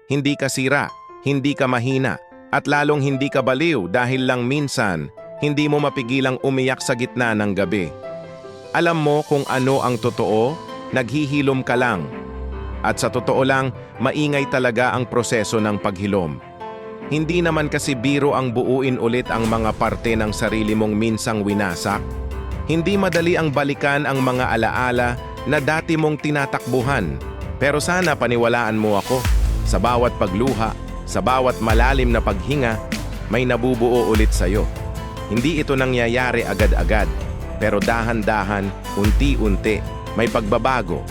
hindi ka sira, hindi ka mahina, at lalong hindi ka baliw dahil lang minsan, hindi mo mapigilang umiyak sa gitna ng gabi. Alam mo kung ano ang totoo, naghihilom ka lang. At sa totoo lang, maingay talaga ang proseso ng paghilom. Hindi naman kasi biro ang buuin ulit ang mga parte ng sarili mong minsang winasak. Hindi madali ang balikan ang mga alaala na dati mong tinatakbuhan. Pero sana paniwalaan mo ako, sa bawat pagluha, sa bawat malalim na paghinga, may nabubuo ulit sa'yo. Hindi ito nangyayari agad-agad, pero dahan-dahan, unti-unti, may pagbabago.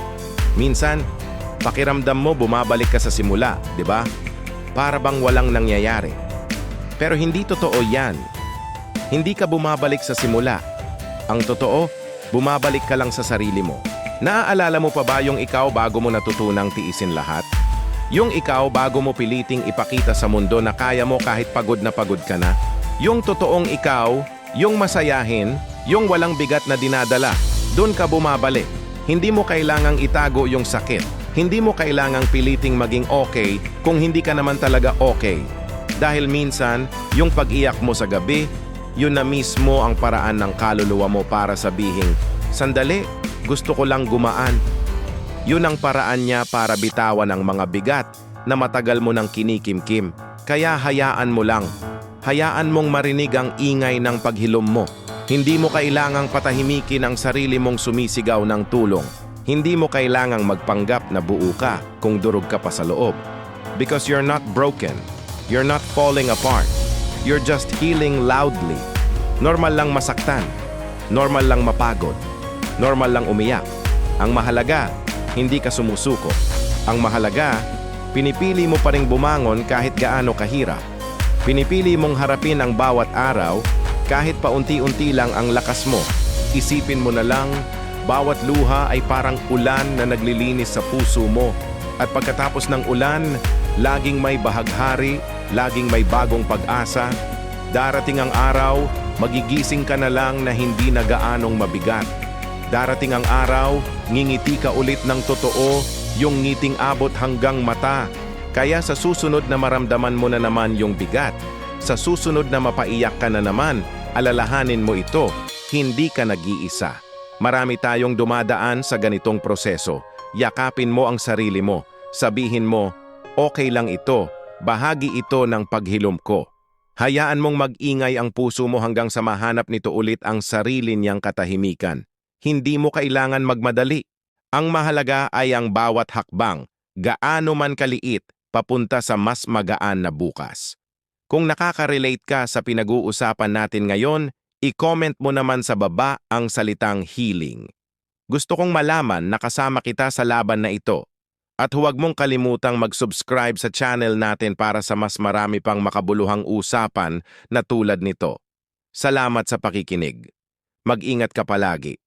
Minsan, pakiramdam mo bumabalik ka sa simula, di ba? Para bang walang nangyayari. Pero hindi totoo yan. Hindi ka bumabalik sa simula. Ang totoo, bumabalik ka lang sa sarili mo. Naaalala mo pa ba yung ikaw bago mo natutunang tiisin lahat? Yung ikaw bago mo piliting ipakita sa mundo na kaya mo kahit pagod na pagod ka na? Yung totoong ikaw, yung masayahin, yung walang bigat na dinadala, doon ka bumabalik. Hindi mo kailangang itago yung sakit. Hindi mo kailangang piliting maging okay kung hindi ka naman talaga okay. Dahil minsan, yung pag-iyak mo sa gabi, yun na mismo ang paraan ng kaluluwa mo para sabihin, sandali, gusto ko lang gumaan. Yun ang paraan niya para bitawan ang mga bigat na matagal mo nang kinikimkim. Kaya hayaan mo lang. Hayaan mong marinig ang ingay ng paghilom mo. Hindi mo kailangang patahimikin ang sarili mong sumisigaw ng tulong. Hindi mo kailangang magpanggap na buo ka kung durog ka pa sa loob. Because you're not broken. You're not falling apart. You're just healing loudly. Normal lang masaktan. Normal lang mapagod. Normal lang umiyak. Ang mahalaga, hindi ka sumusuko. Ang mahalaga, pinipili mo pa ring bumangon kahit gaano kahirap. Pinipili mong harapin ang bawat araw kahit paunti-unti lang ang lakas mo. Isipin mo na lang, bawat luha ay parang ulan na naglilinis sa puso mo. At pagkatapos ng ulan, laging may bahaghari, laging may bagong pag-asa. Darating ang araw, magigising ka na lang na hindi na gaanong mabigat. Darating ang araw, ngingiti ka ulit ng totoo, yung ngiting abot hanggang mata. Kaya sa susunod na maramdaman mo na naman yung bigat, sa susunod na mapaiyak ka na naman, alalahanin mo ito, hindi ka nag-iisa. Marami tayong dumadaan sa ganitong proseso. Yakapin mo ang sarili mo. Sabihin mo, okay lang ito, bahagi ito ng paghilom ko. Hayaan mong mag-ingay ang puso mo hanggang sa mahanap nito ulit ang sarili niyang katahimikan. Hindi mo kailangan magmadali. Ang mahalaga ay ang bawat hakbang, gaano man kaliit, papunta sa mas magaan na bukas. Kung nakaka-relate ka sa pinag-uusapan natin ngayon, i-comment mo naman sa baba ang salitang healing. Gusto kong malaman na kasama kita sa laban na ito. At huwag mong kalimutang mag-subscribe sa channel natin para sa mas marami pang makabuluhang usapan na tulad nito. Salamat sa pakikinig. Mag-ingat ka palagi.